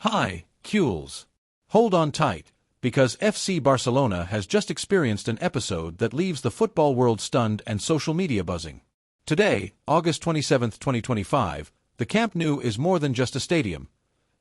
Hi, Cules. Hold on tight, because FC Barcelona has just experienced an episode that leaves the football world stunned and social media buzzing. Today, August 27, 2025, the Camp Nou is more than just a stadium.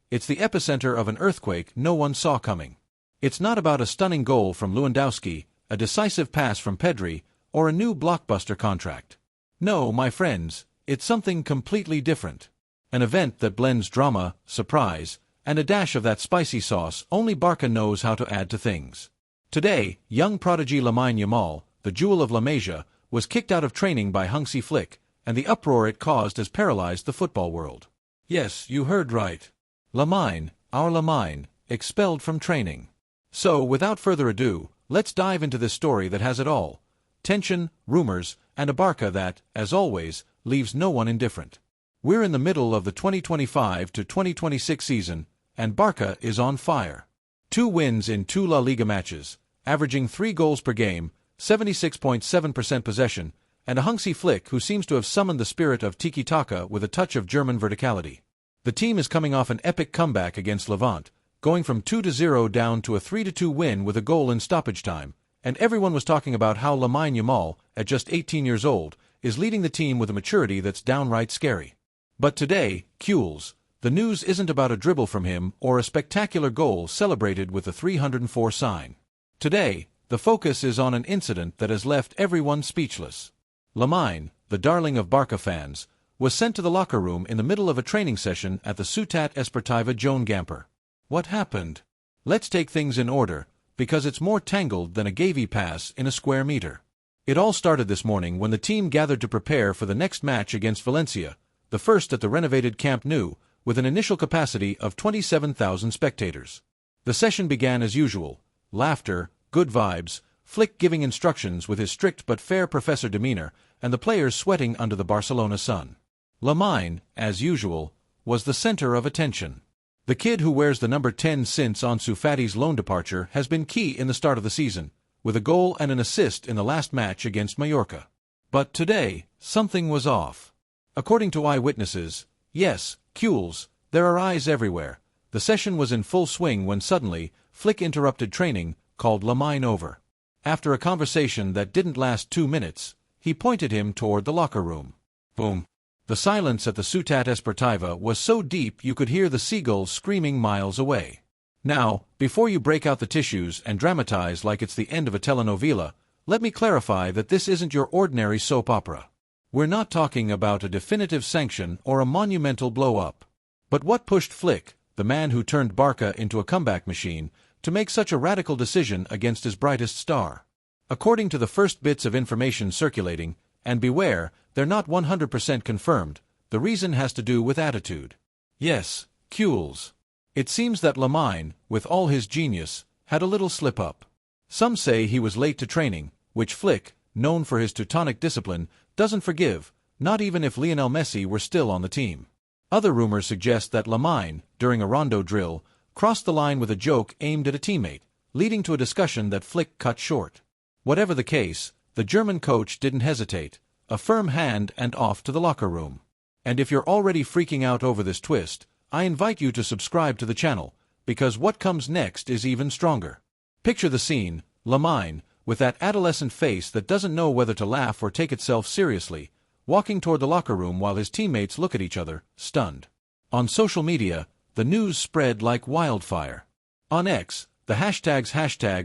It's the epicenter of an earthquake no one saw coming. It's not about a stunning goal from Lewandowski, a decisive pass from PEDRI, or a new blockbuster contract. No, my friends, it's something completely different. An event that blends drama, surprise, and a dash of that spicy sauce only Barca knows how to add to things. Today, young prodigy LAMINE YAMAL, the jewel of La Masia, was kicked out of training by Hansi Flick, and the uproar it caused has paralyzed the football world. Yes, you heard right. LAMINE, our LAMINE, expelled from training. So, without further ado, let's dive into this story that has it all: tension, rumors, and a Barca that, as always, leaves no one indifferent. We're in the middle of the 2025 to 2026 season, and Barca is on fire. 2 wins in 2 La Liga matches, averaging 3 goals per game, 76.7% possession, and a Hansi Flick who seems to have summoned the spirit of tiki-taka with a touch of German verticality. The team is coming off an epic comeback against Levante, going from 2-0 down to a 3-2 win with a goal in stoppage time, and everyone was talking about how LAMINE YAMAL, at just 18 years old, is leading the team with a maturity that's downright scary. But today, Cules, the news isn't about a dribble from him or a spectacular goal celebrated with a 304 sign. Today, the focus is on an incident that has left everyone speechless. LAMINE, the darling of Barca fans, was sent to the locker room in the middle of a training session at the Ciutat Esportiva Joan Gamper. What happened? Let's take things in order, because it's more tangled than a GAVI pass in a square meter. It all started this morning when the team gathered to prepare for the next match against Valencia, the first at the renovated Camp Nou, with an initial capacity of 27,000 spectators. The session began as usual: laughter, good vibes, Flick giving instructions with his strict but fair professor demeanor, and the players sweating under the Barcelona sun. LAMINE, as usual, was the center of attention. The kid who wears the number 10 since Ansu Fati's loan departure has been key in the start of the season, with a goal and an assist in the last match against Mallorca. But today, something was off. According to eyewitnesses, yes, Cules, there are eyes everywhere, the session was in full swing when suddenly, Flick interrupted training, called LAMINE over. After a conversation that didn't last 2 minutes, he pointed him toward the locker room. Boom. The silence at the Ciutat Esportiva was so deep you could hear the seagulls screaming miles away. Now, before you break out the tissues and dramatize like it's the end of a telenovela, let me clarify that this isn't your ordinary soap opera. We're not talking about a definitive sanction or a monumental blow-up. But what pushed Flick, the man who turned Barca into a comeback machine, to make such a radical decision against his brightest star? According to the first bits of information circulating, and beware, they're not 100% confirmed, the reason has to do with attitude. Yes, Cules. It seems that LAMINE, with all his genius, had a little slip-up. Some say he was late to training, which Flick, known for his Teutonic discipline, doesn't forgive, not even if Lionel Messi were still on the team. Other rumors suggest that LAMINE, during a rondo drill, crossed the line with a joke aimed at a teammate, leading to a discussion that Flick cut short. Whatever the case, the German coach didn't hesitate, a firm hand and off to the locker room. And if you're already freaking out over this twist, I invite you to subscribe to the channel, because what comes next is even stronger. Picture the scene: LAMINE, with that adolescent face that doesn't know whether to laugh or take itself seriously, walking toward the locker room while his teammates look at each other, stunned. On social media, the news spread like wildfire. On X, the hashtags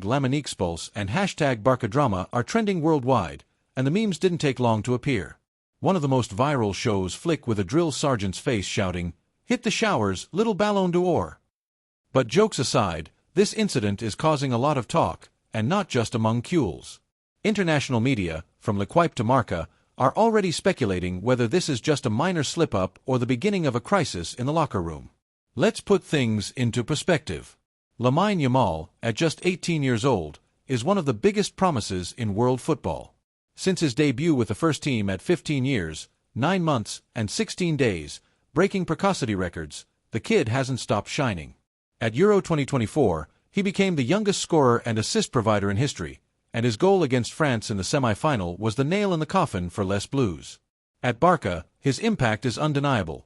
#LamineExpulse and #BarcaDrama are trending worldwide, and the memes didn't take long to appear. One of the most viral shows Flick with a drill sergeant's face shouting, "Hit the showers, little Ballon d'Or." But jokes aside, this incident is causing a lot of talk, and not just among Cules. International media, from L'Equipe to Marca, are already speculating whether this is just a minor slip-up or the beginning of a crisis in the locker room. Let's put things into perspective. LAMINE YAMAL, at just 18 years old, is one of the biggest promises in world football. Since his debut with the first team at 15 years, 9 months, and 16 days, breaking precocity records, the kid hasn't stopped shining. At Euro 2024, he became the youngest scorer and assist provider in history, and his goal against France in the semi-final was the nail in the coffin for Les Bleus. At Barca, his impact is undeniable.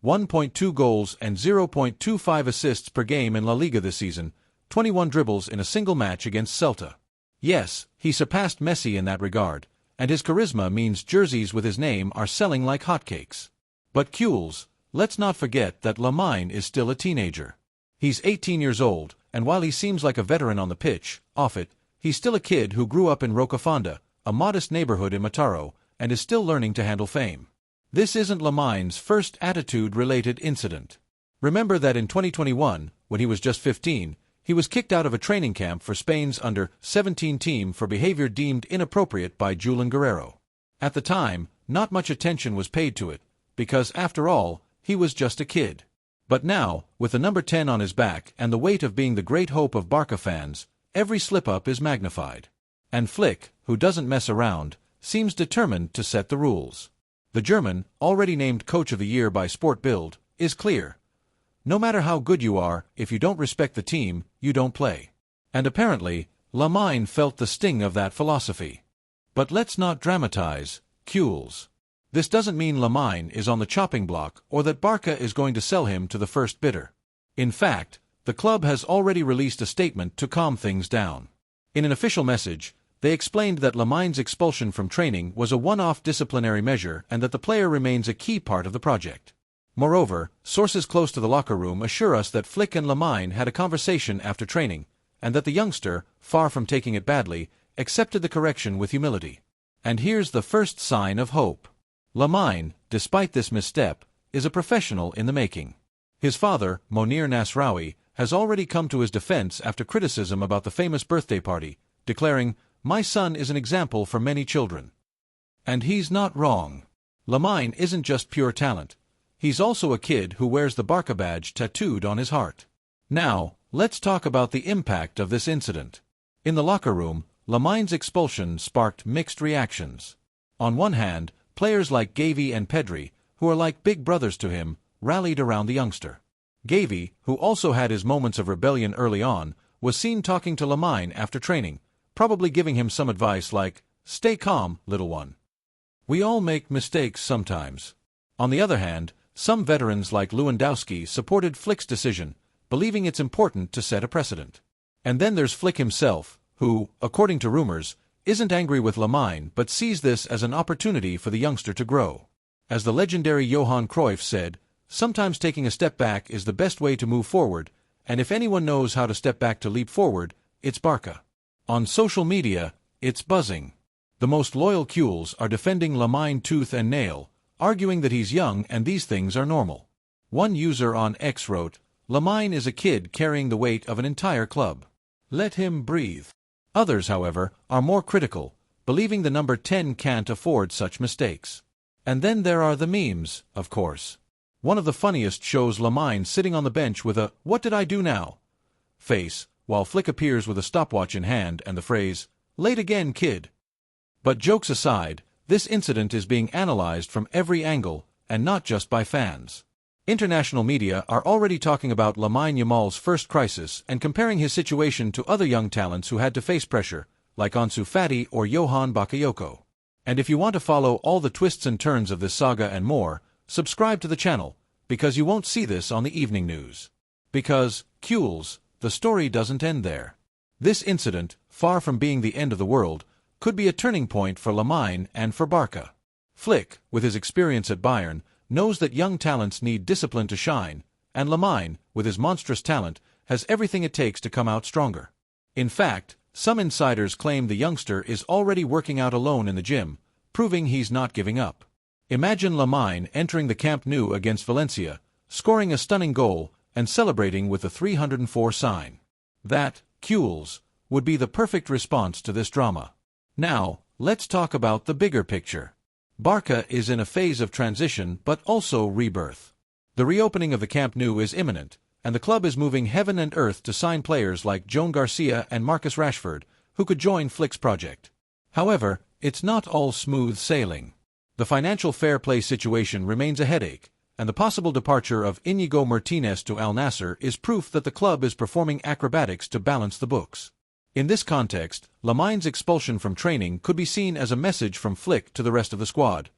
1.2 goals and 0.25 assists per game in La Liga this season, 21 dribbles in a single match against Celta. Yes, he surpassed Messi in that regard, and his charisma means jerseys with his name are selling like hotcakes. But Kules, let's not forget that LAMINE is still a teenager. He's 18 years old, and while he seems like a veteran on the pitch, off it, he's still a kid who grew up in Rocafonda, a modest neighborhood in Mataró, and is still learning to handle fame. This isn't LAMINE's first attitude-related incident. Remember that in 2021, when he was just 15, he was kicked out of a training camp for Spain's under-17 team for behavior deemed inappropriate by Julen Guerrero. At the time, not much attention was paid to it, because after all, he was just a kid. But now, with the number 10 on his back and the weight of being the great hope of Barca fans, every slip-up is magnified. And Flick, who doesn't mess around, seems determined to set the rules. The German, already named Coach of the Year by Sport Bild, is clear. No matter how good you are, if you don't respect the team, you don't play. And apparently, LAMINE felt the sting of that philosophy. But let's not dramatize, Kules. This doesn't mean LAMINE is on the chopping block or that Barca is going to sell him to the first bidder. In fact, the club has already released a statement to calm things down. In an official message, they explained that LAMINE's expulsion from training was a one-off disciplinary measure and that the player remains a key part of the project. Moreover, sources close to the locker room assure us that Flick and LAMINE had a conversation after training, and that the youngster, far from taking it badly, accepted the correction with humility. And here's the first sign of hope. LAMINE, despite this misstep, is a professional in the making. His father, Monir Nasraoui, has already come to his defense after criticism about the famous birthday party, declaring, "My son is an example for many children." And he's not wrong. LAMINE isn't just pure talent. He's also a kid who wears the Barca badge tattooed on his heart. Now, let's talk about the impact of this incident. In the locker room, LAMINE's expulsion sparked mixed reactions. On one hand, players like GAVI and PEDRI, who are like big brothers to him, rallied around the youngster. GAVI, who also had his moments of rebellion early on, was seen talking to LAMINE after training, probably giving him some advice like, "Stay calm, little one. We all make mistakes sometimes." On the other hand, some veterans like LEWANDOWSKI supported Flick's decision, believing it's important to set a precedent. And then there's Flick himself, who, according to rumors, isn't angry with LAMINE but sees this as an opportunity for the youngster to grow. As the legendary Johan Cruyff said, sometimes taking a step back is the best way to move forward, and if anyone knows how to step back to leap forward, it's Barca. On social media, it's buzzing. The most loyal Kules are defending LAMINE tooth and nail, arguing that he's young and these things are normal. One user on X wrote, "LAMINE is a kid carrying the weight of an entire club. Let him breathe." Others, however, are more critical, believing the number 10 can't afford such mistakes. And then there are the memes, of course. One of the funniest shows LAMINE sitting on the bench with a "What did I do now?" face, while Flick appears with a stopwatch in hand and the phrase, "Late again, kid." But jokes aside, this incident is being analyzed from every angle, and not just by fans. International media are already talking about Lamine Yamal's first crisis and comparing his situation to other young talents who had to face pressure, like Ansu Fati or Johan Bakayoko. And if you want to follow all the twists and turns of this saga and more, subscribe to the channel, because you won't see this on the evening news. Because, Kules, the story doesn't end there. This incident, far from being the end of the world, could be a turning point for Lamine and for Barca. Flick, with his experience at Bayern, knows that young talents need discipline to shine, and Lamine, with his monstrous talent, has everything it takes to come out stronger. In fact, some insiders claim the youngster is already working out alone in the gym, proving he's not giving up. Imagine Lamine entering the Camp Nou against Valencia, scoring a stunning goal, and celebrating with the 304 sign. That, Kules, would be the perfect response to this drama. Now, let's talk about the bigger picture. Barca is in a phase of transition but also rebirth. The reopening of the Camp Nou is imminent, and the club is moving heaven and earth to sign players like Joan Garcia and Marcus Rashford, who could join Flick's project. However, it's not all smooth sailing. The financial fair play situation remains a headache, and the possible departure of Íñigo Martínez to Al Nassr is proof that the club is performing acrobatics to balance the books. In this context, Lamine's expulsion from training could be seen as a message from Flick to the rest of the squad.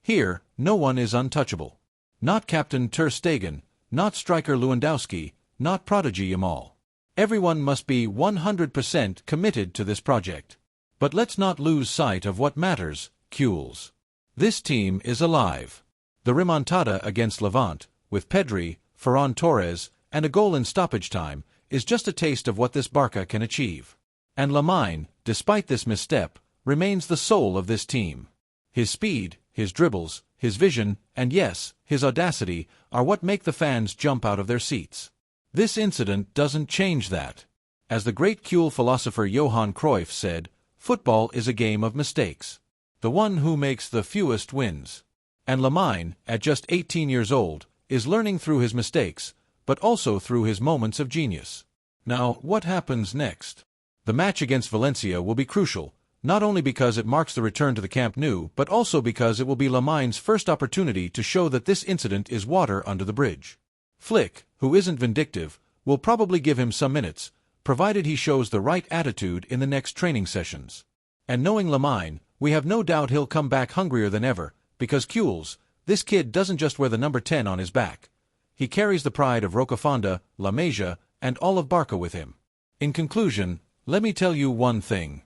Here, no one is untouchable. Not captain Ter Stegen, not striker Lewandowski, not prodigy YAMAL. Everyone must be 100% committed to this project. But let's not lose sight of what matters, Cules. This team is alive. The remontada against Levante, with PEDRI, Ferran Torres, and a goal in stoppage time, is just a taste of what this Barça can achieve. And LAMINE, despite this misstep, remains the soul of this team. His speed, his dribbles, his vision, and yes, his audacity, are what make the fans jump out of their seats. This incident doesn't change that. As the great Cule philosopher Johan Cruyff said, football is a game of mistakes. The one who makes the fewest wins. And LAMINE, at just 18 years old, is learning through his mistakes, but also through his moments of genius. Now, what happens next? The match against Valencia will be crucial, not only because it marks the return to the Camp Nou, but also because it will be LAMINE's first opportunity to show that this incident is water under the bridge. Flick, who isn't vindictive, will probably give him some minutes, provided he shows the right attitude in the next training sessions. And knowing LAMINE, we have no doubt he'll come back hungrier than ever, because Cules, this kid doesn't just wear the number 10 on his back. He carries the pride of Rocafonda, La Masia, and all of Barça with him. In conclusion, let me tell you one thing.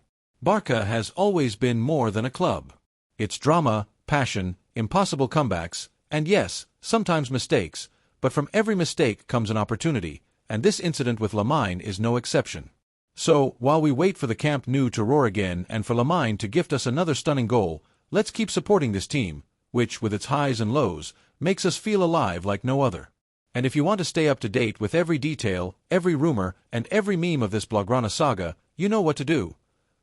Barça has always been more than a club. It's drama, passion, impossible comebacks, and yes, sometimes mistakes, but from every mistake comes an opportunity, and this incident with LAMINE is no exception. So, while we wait for the Camp Nou to roar again and for LAMINE to gift us another stunning goal, let's keep supporting this team, which, with its highs and lows, makes us feel alive like no other. And if you want to stay up to date with every detail, every rumor, and every meme of this Blaugrana saga, you know what to do.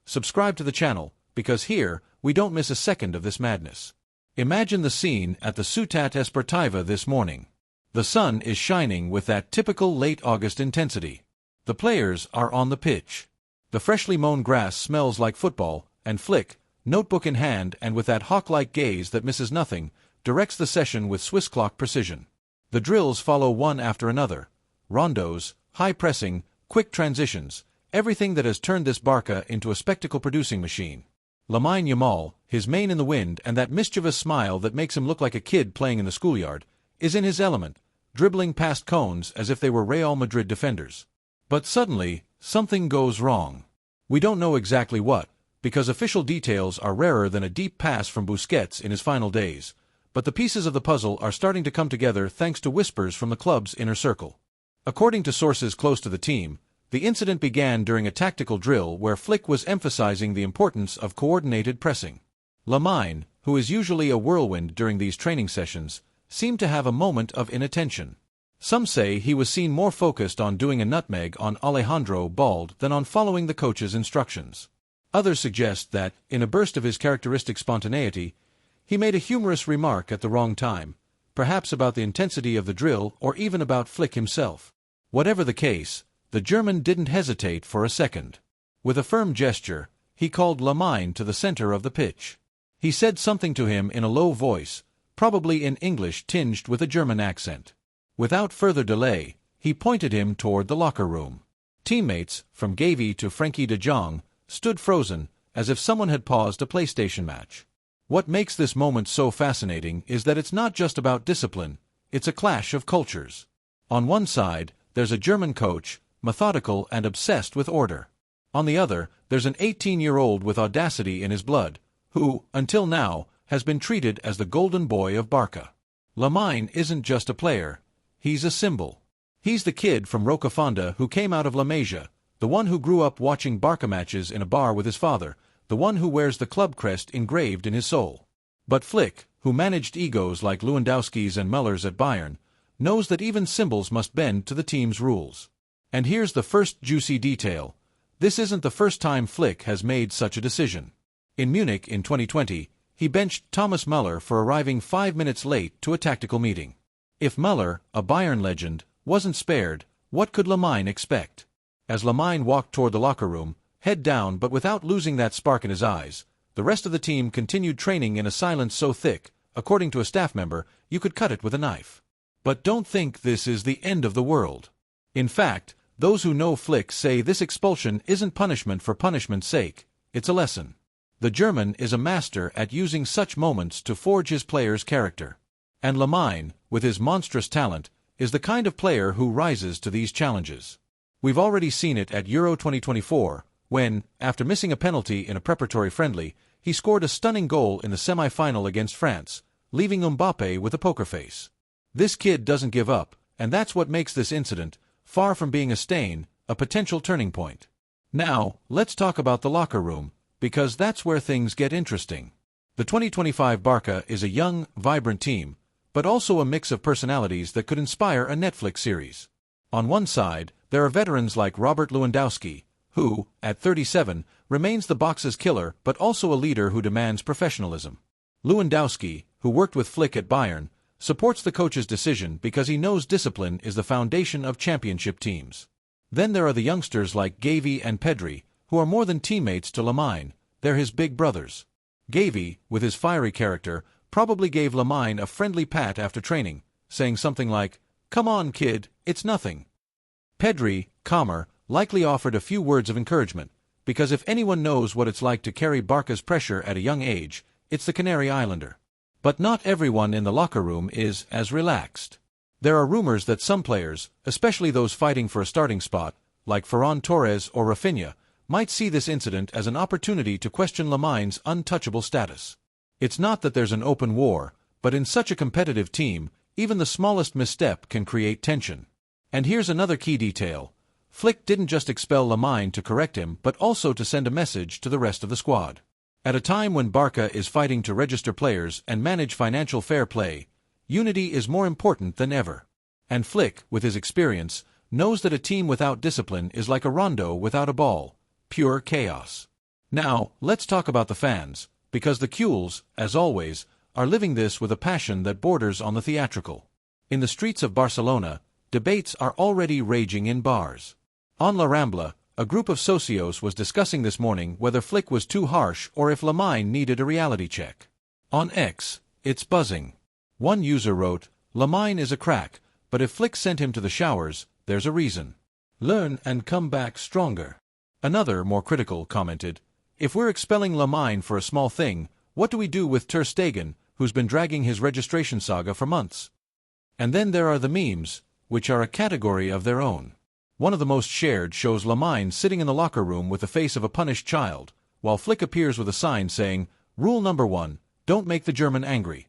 Subscribe to the channel, because here, we don't miss a second of this madness. Imagine the scene at the Ciutat Esportiva this morning. The sun is shining with that typical late August intensity. The players are on the pitch. The freshly mown grass smells like football, and Flick, notebook in hand and with that hawk-like gaze that misses nothing, directs the session with Swiss clock precision. The drills follow one after another. Rondos, high pressing, quick transitions, everything that has turned this Barça into a spectacle-producing machine. Lamine Yamal, his mane in the wind and that mischievous smile that makes him look like a kid playing in the schoolyard, is in his element, dribbling past cones as if they were Real Madrid defenders. But suddenly, something goes wrong. We don't know exactly what, because official details are rarer than a deep pass from Busquets in his final days, but the pieces of the puzzle are starting to come together thanks to whispers from the club's inner circle. According to sources close to the team, the incident began during a tactical drill where Flick was emphasizing the importance of coordinated pressing. Lamine, who is usually a whirlwind during these training sessions, seemed to have a moment of inattention. Some say he was seen more focused on doing a nutmeg on Alejandro Bald than on following the coach's instructions. Others suggest that, in a burst of his characteristic spontaneity, he made a humorous remark at the wrong time, perhaps about the intensity of the drill or even about Flick himself. Whatever the case, the German didn't hesitate for a second. With a firm gesture, he called Lamine to the center of the pitch. He said something to him in a low voice, probably in English tinged with a German accent. Without further delay, he pointed him toward the locker room. Teammates, from GAVI to Frenkie de Jong, stood frozen, as if someone had paused a PlayStation match. What makes this moment so fascinating is that it's not just about discipline, it's a clash of cultures. On one side, there's a German coach, methodical and obsessed with order. On the other, there's an 18-year-old with audacity in his blood, who, until now, has been treated as the golden boy of Barça. Lamine isn't just a player, he's a symbol. He's the kid from Rocafonda who came out of La Masia, the one who grew up watching Barça matches in a bar with his father, the one who wears the club crest engraved in his soul. But Flick, who managed egos like Lewandowski's and Müller's at Bayern, knows that even symbols must bend to the team's rules. And here's the first juicy detail. This isn't the first time Flick has made such a decision. In Munich in 2020, he benched Thomas Müller for arriving 5 minutes late to a tactical meeting. If Müller, a Bayern legend, wasn't spared, what could Lamine expect? As Lamine walked toward the locker room, head down but without losing that spark in his eyes, the rest of the team continued training in a silence so thick, according to a staff member, you could cut it with a knife. But don't think this is the end of the world. In fact, those who know Flick say this expulsion isn't punishment for punishment's sake, it's a lesson. The German is a master at using such moments to forge his players' character. And LAMINE, with his monstrous talent, is the kind of player who rises to these challenges. We've already seen it at Euro 2024, when, after missing a penalty in a preparatory friendly, he scored a stunning goal in the semi-final against France, leaving Mbappé with a poker face. This kid doesn't give up, and that's what makes this incident, far from being a stain, a potential turning point. Now, let's talk about the locker room, because that's where things get interesting. The 2025 Barça is a young, vibrant team, but also a mix of personalities that could inspire a Netflix series. On one side, there are veterans like Robert Lewandowski, who, at 37, remains the box's killer but also a leader who demands professionalism. Lewandowski, who worked with Flick at Bayern, supports the coach's decision because he knows discipline is the foundation of championship teams. Then there are the youngsters like GAVI and PEDRI, who are more than teammates to LAMINE, they're his big brothers. GAVI, with his fiery character, probably gave LAMINE a friendly pat after training, saying something like, "Come on, kid, it's nothing." PEDRI, calmer, likely offered a few words of encouragement, because if anyone knows what it's like to carry Barca's pressure at a young age, it's the Canary Islander. But not everyone in the locker room is as relaxed. There are rumors that some players, especially those fighting for a starting spot, like Ferran Torres or Rafinha, might see this incident as an opportunity to question LAMINE's untouchable status. It's not that there's an open war, but in such a competitive team, even the smallest misstep can create tension. And here's another key detail. Flick didn't just expel LAMINE to correct him but also to send a message to the rest of the squad. At a time when Barça is fighting to register players and manage financial fair play, unity is more important than ever. And Flick, with his experience, knows that a team without discipline is like a rondo without a ball, pure chaos. Now, let's talk about the fans, because the Cules, as always, are living this with a passion that borders on the theatrical. In the streets of Barcelona, debates are already raging in bars. On La Rambla, a group of socios was discussing this morning whether Flick was too harsh or if LAMINE needed a reality check. On X, it's buzzing. One user wrote, "LAMINE is a crack, but if Flick sent him to the showers, there's a reason. Learn and come back stronger." Another, more critical, commented, "If we're expelling LAMINE for a small thing, what do we do with Ter Stegen, who's been dragging his registration saga for months?" And then there are the memes, which are a category of their own. One of the most shared shows LAMINE sitting in the locker room with the face of a punished child, while Flick appears with a sign saying, "Rule number 1, don't make the German angry."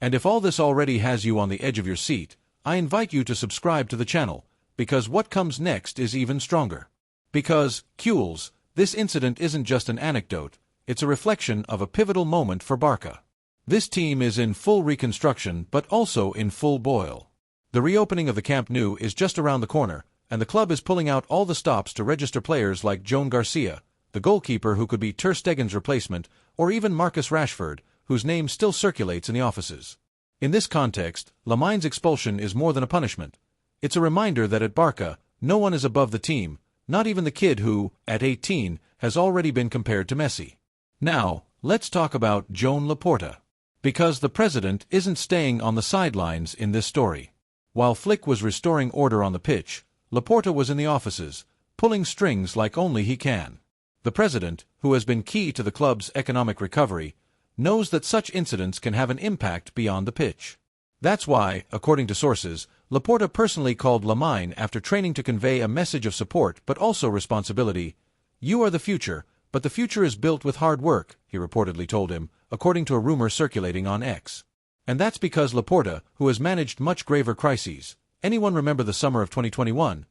And if all this already has you on the edge of your seat, I invite you to subscribe to the channel, because what comes next is even stronger. Because, Cules, this incident isn't just an anecdote, it's a reflection of a pivotal moment for Barça. This team is in full reconstruction but also in full boil. The reopening of the Camp Nou is just around the corner, and the club is pulling out all the stops to register players like Joan Garcia, the goalkeeper who could be Ter Stegen's replacement, or even Marcus Rashford, whose name still circulates in the offices. In this context, LAMINE's expulsion is more than a punishment. It's a reminder that at Barça, no one is above the team, not even the kid who, at 18, has already been compared to Messi. Now, let's talk about Joan Laporta. Because the president isn't staying on the sidelines in this story. While Flick was restoring order on the pitch, Laporta was in the offices, pulling strings like only he can. The president, who has been key to the club's economic recovery, knows that such incidents can have an impact beyond the pitch. That's why, according to sources, Laporta personally called LAMINE after training to convey a message of support but also responsibility. "You are the future, but the future is built with hard work," he reportedly told him, according to a rumor circulating on X. And that's because Laporta, who has managed much graver crises, anyone remember the summer of 2021,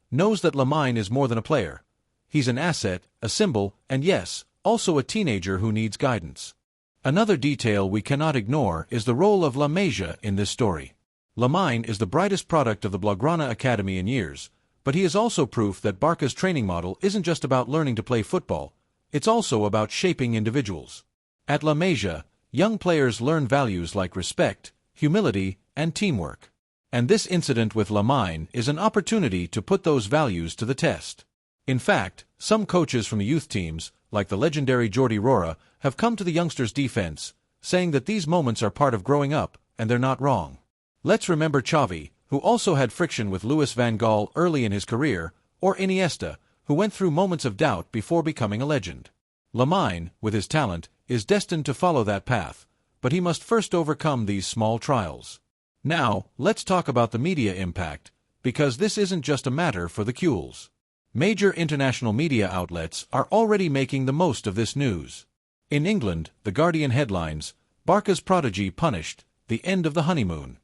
knows that LAMINE is more than a player. He's an asset, a symbol, and yes, also a teenager who needs guidance. Another detail we cannot ignore is the role of La Masia in this story. LAMINE is the brightest product of the Blaugrana Academy in years, but he is also proof that Barca's training model isn't just about learning to play football, it's also about shaping individuals. At La Masia, young players learn values like respect, humility, and teamwork. And this incident with LAMINE is an opportunity to put those values to the test. In fact, some coaches from the youth teams, like the legendary Jordi Rora, have come to the youngsters' defense, saying that these moments are part of growing up, and they're not wrong. Let's remember Xavi, who also had friction with Louis van Gaal early in his career, or Iniesta, who went through moments of doubt before becoming a legend. LAMINE, with his talent, is destined to follow that path, but but he must first overcome these small trials. Now, let's talk about the media impact, because this isn't just a matter for the Cules. Major international media outlets are already making the most of this news. In England, The Guardian headlines, "Barca's prodigy punished, the end of the honeymoon."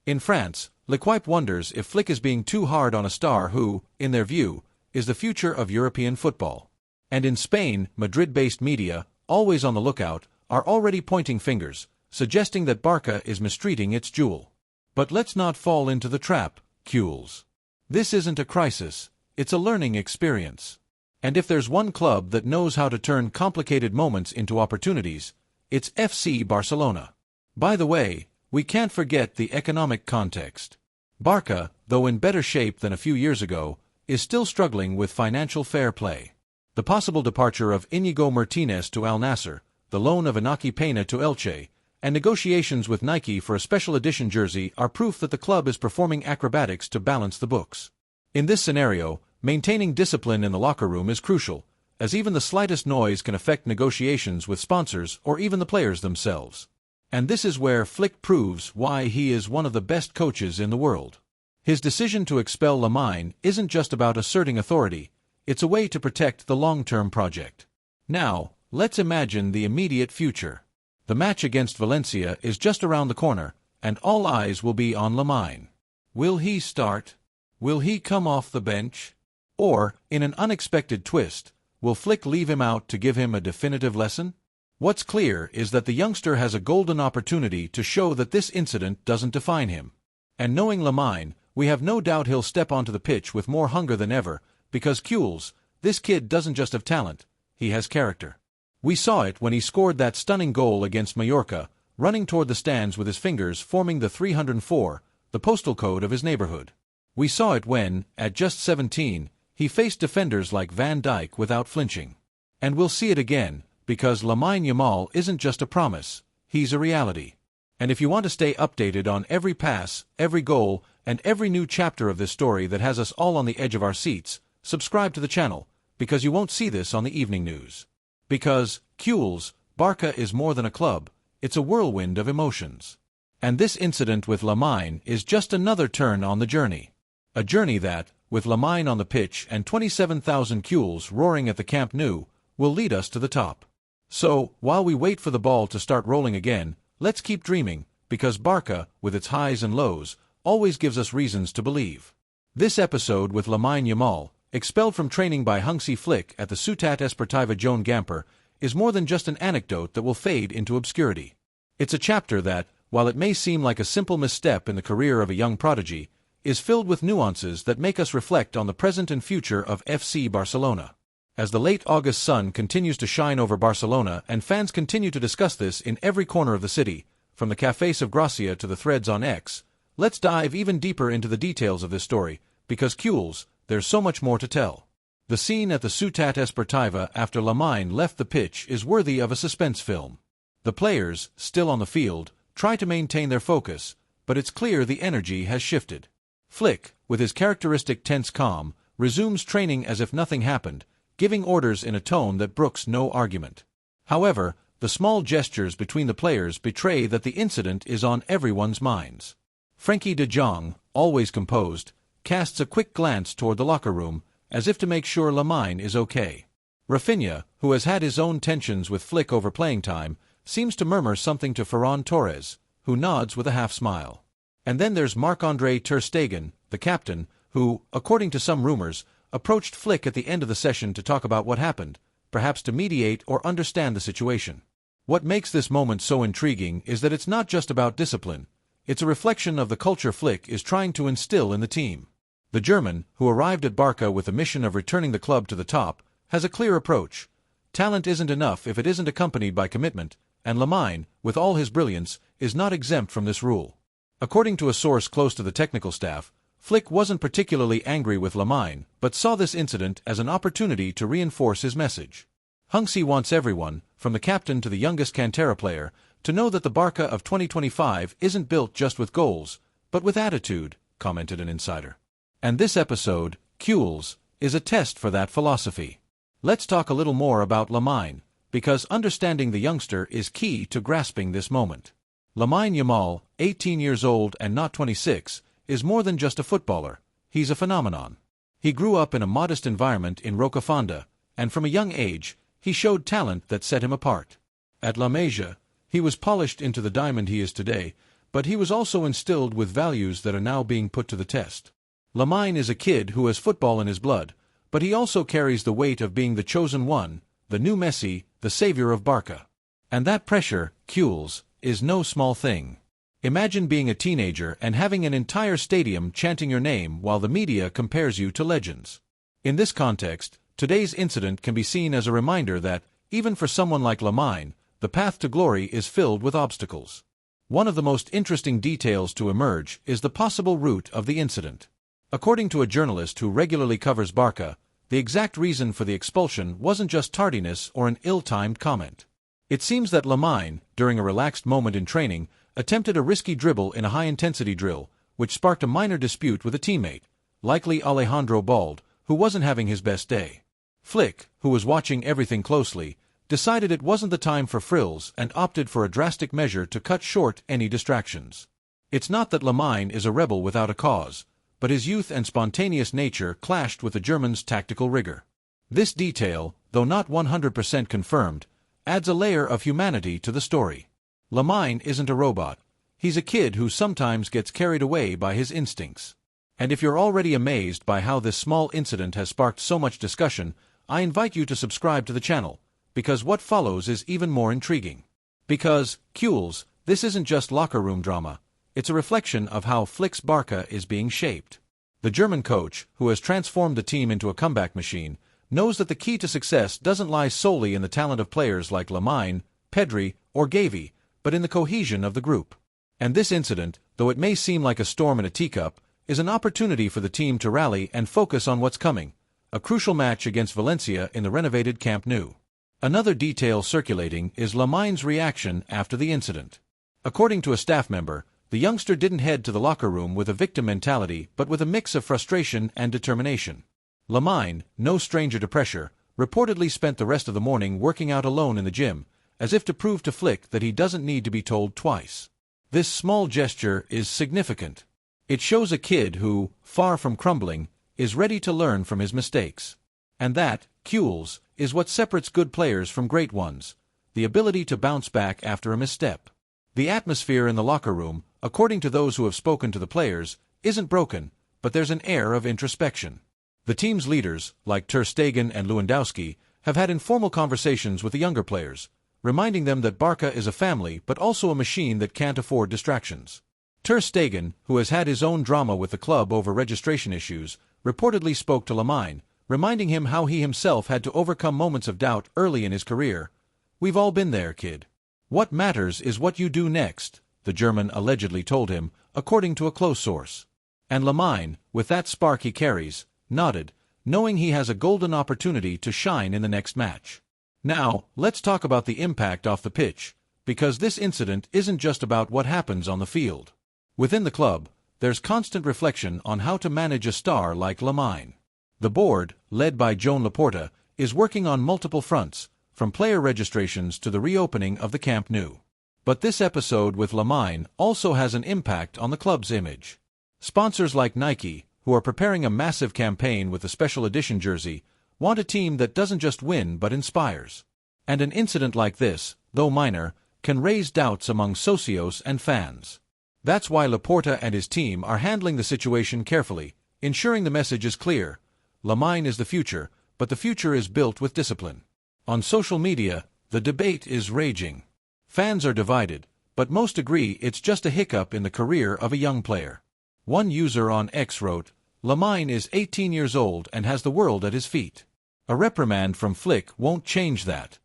In France, L'Equipe wonders if Flick is being too hard on a star who, in their view, is the future of European football. And in Spain, Madrid-based media, always on the lookout, are already pointing fingers, suggesting that Barca is mistreating its jewel. But let's not fall into the trap, Cules. This isn't a crisis, it's a learning experience. And if there's one club that knows how to turn complicated moments into opportunities, it's FC Barcelona. By the way, we can't forget the economic context. Barca, though in better shape than a few years ago, is still struggling with financial fair play. The possible departure of Íñigo Martínez to Al Nassr, the loan of Iñaki Peña to Elche, and negotiations with Nike for a special edition jersey are proof that the club is performing acrobatics to balance the books. In this scenario, maintaining discipline in the locker room is crucial, as even the slightest noise can affect negotiations with sponsors or even the players themselves. And this is where Flick proves why he is one of the best coaches in the world. His decision to expel LAMINE isn't just about asserting authority, it's a way to protect the long-term project. Now, let's imagine the immediate future. The match against Valencia is just around the corner, and all eyes will be on LAMINE. Will he start? Will he come off the bench? Or, in an unexpected twist, will Flick leave him out to give him a definitive lesson? What's clear is that the youngster has a golden opportunity to show that this incident doesn't define him. And knowing LAMINE, we have no doubt he'll step onto the pitch with more hunger than ever, because Cules, this kid doesn't just have talent, he has character. We saw it when he scored that stunning goal against Mallorca, running toward the stands with his fingers forming the 304, the postal code of his neighborhood. We saw it when, at just 17, he faced defenders like Van Dijk without flinching. And we'll see it again, because Lamine Yamal isn't just a promise, he's a reality. And if you want to stay updated on every pass, every goal, and every new chapter of this story that has us all on the edge of our seats, subscribe to the channel, because you won't see this on the evening news. Because, Cules, Barca is more than a club, it's a whirlwind of emotions. And this incident with LAMINE is just another turn on the journey. A journey that, with LAMINE on the pitch and 27,000 Cules roaring at the Camp Nou, will lead us to the top. So, while we wait for the ball to start rolling again, let's keep dreaming, because Barca, with its highs and lows, always gives us reasons to believe. This episode with Lamine Yamal, expelled from training by Hansi Flick at the Ciutat Esportiva Joan Gamper, is more than just an anecdote that will fade into obscurity. It's a chapter that, while it may seem like a simple misstep in the career of a young prodigy, is filled with nuances that make us reflect on the present and future of FC Barcelona. As the late August sun continues to shine over Barcelona and fans continue to discuss this in every corner of the city, from the Cafés of Gracia to the threads on X, let's dive even deeper into the details of this story, because Cules, there's so much more to tell. The scene at the Ciutat Esportiva after LAMINE left the pitch is worthy of a suspense film. The players, still on the field, try to maintain their focus, but it's clear the energy has shifted. Flick, with his characteristic tense calm, resumes training as if nothing happened, giving orders in a tone that brooks no argument. However, the small gestures between the players betray that the incident is on everyone's minds. Frenkie de Jong, always composed, casts a quick glance toward the locker room, as if to make sure LAMINE is okay. Rafinha, who has had his own tensions with Flick over playing time, seems to murmur something to Ferran Torres, who nods with a half-smile. And then there's Marc-André ter Stegen, the captain, who, according to some rumors, approached Flick at the end of the session to talk about what happened, perhaps to mediate or understand the situation. What makes this moment so intriguing is that it's not just about discipline, it's a reflection of the culture Flick is trying to instill in the team. The German, who arrived at Barca with the mission of returning the club to the top, has a clear approach. Talent isn't enough if it isn't accompanied by commitment, and LAMINE, with all his brilliance, is not exempt from this rule. According to a source close to the technical staff, Flick wasn't particularly angry with LAMINE, but saw this incident as an opportunity to reinforce his message. Hansi wants everyone, from the captain to the youngest Cantera player, to know that the Barca of 2025 isn't built just with goals, but with attitude, commented an insider. And this episode, Cules, is a test for that philosophy. Let's talk a little more about LAMINE, because understanding the youngster is key to grasping this moment. Lamine Yamal, 18 years old and not 26, is more than just a footballer, he's a phenomenon. He grew up in a modest environment in Rocafonda, and from a young age, he showed talent that set him apart. At La Masia, he was polished into the diamond he is today, but he was also instilled with values that are now being put to the test. Lamine is a kid who has football in his blood, but he also carries the weight of being the chosen one, the new Messi, the savior of Barça. And that pressure, Cules, is no small thing. Imagine being a teenager and having an entire stadium chanting your name while the media compares you to legends. In this context, today's incident can be seen as a reminder that, even for someone like Lamine, the path to glory is filled with obstacles. One of the most interesting details to emerge is the possible root of the incident. According to a journalist who regularly covers Barça, the exact reason for the expulsion wasn't just tardiness or an ill-timed comment. It seems that Lamine, during a relaxed moment in training, attempted a risky dribble in a high-intensity drill, which sparked a minor dispute with a teammate, likely Alejandro Bald, who wasn't having his best day. Flick, who was watching everything closely, decided it wasn't the time for frills and opted for a drastic measure to cut short any distractions. It's not that Lamine is a rebel without a cause, but his youth and spontaneous nature clashed with the German's tactical rigor. This detail, though not 100% confirmed, adds a layer of humanity to the story. Lamine isn't a robot. He's a kid who sometimes gets carried away by his instincts. And if you're already amazed by how this small incident has sparked so much discussion, I invite you to subscribe to the channel, because what follows is even more intriguing. Because, Cules, this isn't just locker room drama, it's a reflection of how Flick's Barça is being shaped. The German coach, who has transformed the team into a comeback machine, knows that the key to success doesn't lie solely in the talent of players like Lamine, PEDRI, or GAVI, but in the cohesion of the group. And this incident, though it may seem like a storm in a teacup, is an opportunity for the team to rally and focus on what's coming, a crucial match against Valencia in the renovated Camp Nou. Another detail circulating is Lamine's reaction after the incident. According to a staff member, the youngster didn't head to the locker room with a victim mentality but with a mix of frustration and determination. Lamine, no stranger to pressure, reportedly spent the rest of the morning working out alone in the gym, as if to prove to Flick that he doesn't need to be told twice. This small gesture is significant. It shows a kid who, far from crumbling, is ready to learn from his mistakes. And that, Cules, is what separates good players from great ones, the ability to bounce back after a misstep. The atmosphere in the locker room, according to those who have spoken to the players, isn't broken, but there's an air of introspection. The team's leaders, like Ter Stegen and Lewandowski, have had informal conversations with the younger players, reminding them that Barça is a family but also a machine that can't afford distractions. Ter Stegen, who has had his own drama with the club over registration issues, reportedly spoke to Lamine, reminding him how he himself had to overcome moments of doubt early in his career. "We've all been there, kid. What matters is what you do next," the German allegedly told him, according to a close source. And Lamine, with that spark he carries, nodded, knowing he has a golden opportunity to shine in the next match. Now, let's talk about the impact off the pitch, because this incident isn't just about what happens on the field. Within the club, there's constant reflection on how to manage a star like Lamine. The board, led by Joan Laporta, is working on multiple fronts, from player registrations to the reopening of the Camp Nou. But this episode with Lamine also has an impact on the club's image. Sponsors like Nike, who are preparing a massive campaign with a special edition jersey, want a team that doesn't just win but inspires. And an incident like this, though minor, can raise doubts among socios and fans. That's why Laporta and his team are handling the situation carefully, ensuring the message is clear. Lamine is the future, but the future is built with discipline. On social media, the debate is raging. Fans are divided, but most agree it's just a hiccup in the career of a young player. One user on X wrote, "Lamine is 18 years old and has the world at his feet. A reprimand from Flick won't change that."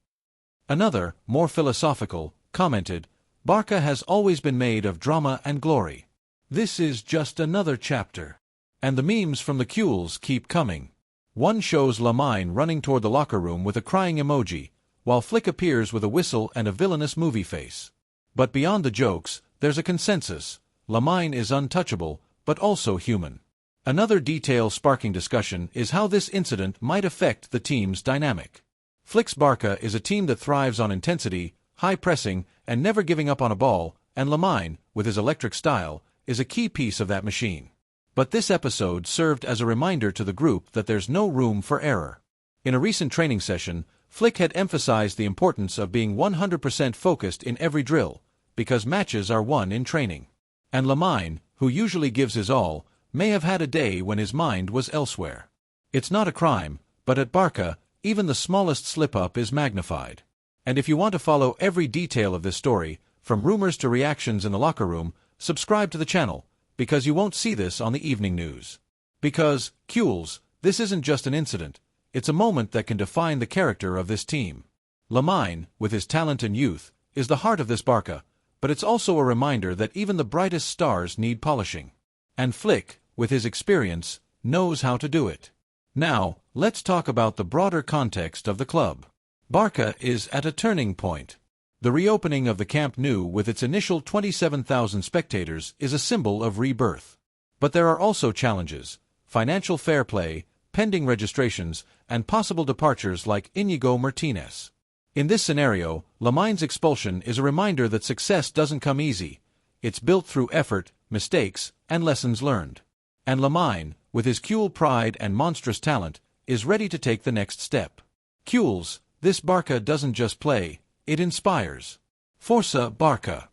Another, more philosophical, commented, "Barça has always been made of drama and glory. This is just another chapter." And the memes from the Cules keep coming. One shows Lamine running toward the locker room with a crying emoji, while Flick appears with a whistle and a villainous movie face. But beyond the jokes, there's a consensus. Lamine is untouchable, but also human. Another detail sparking discussion is how this incident might affect the team's dynamic. Flick's Barça is a team that thrives on intensity, high pressing, and never giving up on a ball, and LAMINE, with his electric style, is a key piece of that machine. But this episode served as a reminder to the group that there's no room for error. In a recent training session, Flick had emphasized the importance of being 100% focused in every drill, because matches are won in training. And LAMINE, who usually gives his all, may have had a day when his mind was elsewhere. It's not a crime, but at Barça, even the smallest slip-up is magnified. And if you want to follow every detail of this story, from rumors to reactions in the locker room, subscribe to the channel, because you won't see this on the evening news. Because, Cules, this isn't just an incident, it's a moment that can define the character of this team. LAMINE, with his talent and youth, is the heart of this Barça, but it's also a reminder that even the brightest stars need polishing. And Flick, with his experience, knows how to do it. Now, let's talk about the broader context of the club. Barça is at a turning point. The reopening of the Camp Nou with its initial 27,000 spectators is a symbol of rebirth. But there are also challenges: financial fair play, pending registrations, and possible departures like Íñigo Martínez. In this scenario, LAMINE's expulsion is a reminder that success doesn't come easy. It's built through effort, mistakes, and lessons learned. And LAMINE, with his cool pride and monstrous talent, is ready to take the next step. Cules, this Barça doesn't just play, it inspires. FORÇA Barça.